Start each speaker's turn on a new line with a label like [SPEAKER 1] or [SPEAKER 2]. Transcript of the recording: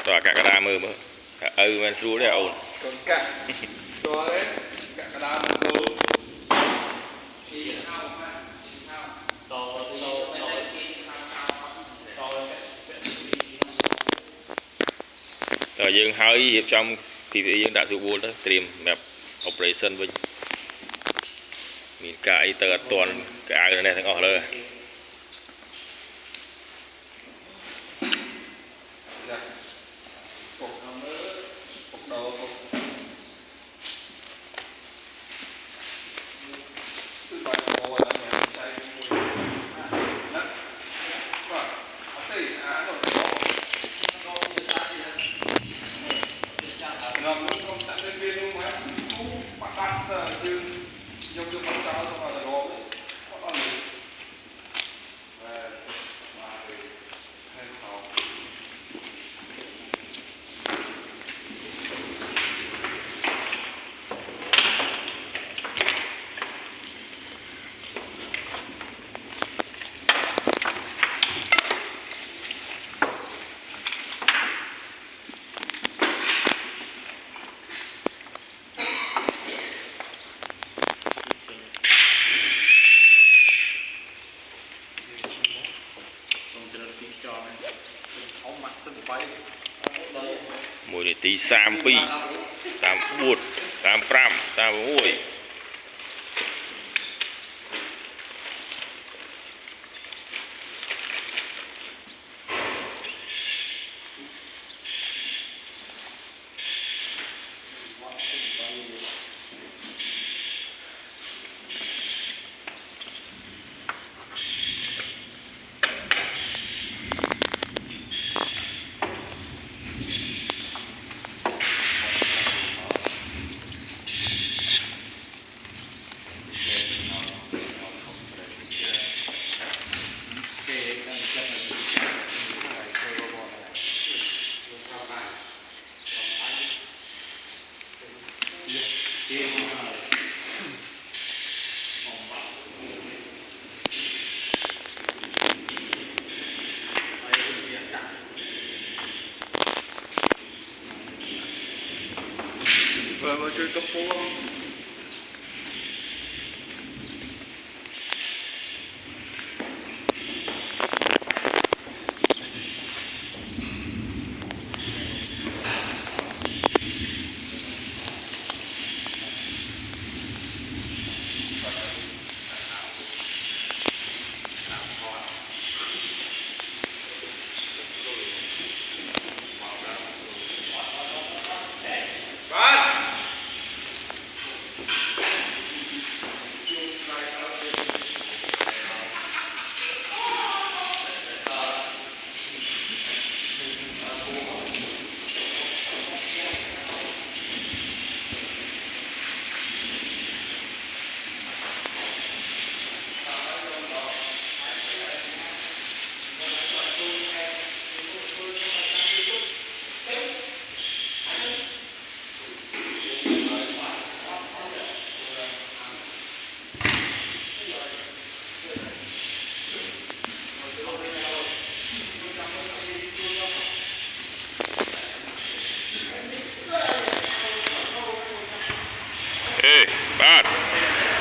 [SPEAKER 1] tòa cả đa mơ mơ men xu đấy ổn
[SPEAKER 2] còn cả tòa đấy cả đa mơ luôn
[SPEAKER 1] rồi dương hơi hiệp trong thì dương đã sử dụng đó tìm map operation với mình cái tờ toàn cái này thằng ở đây mùi để tí sam pi sam bột sam pram sam muối
[SPEAKER 2] Vừa chơi cấp phố không?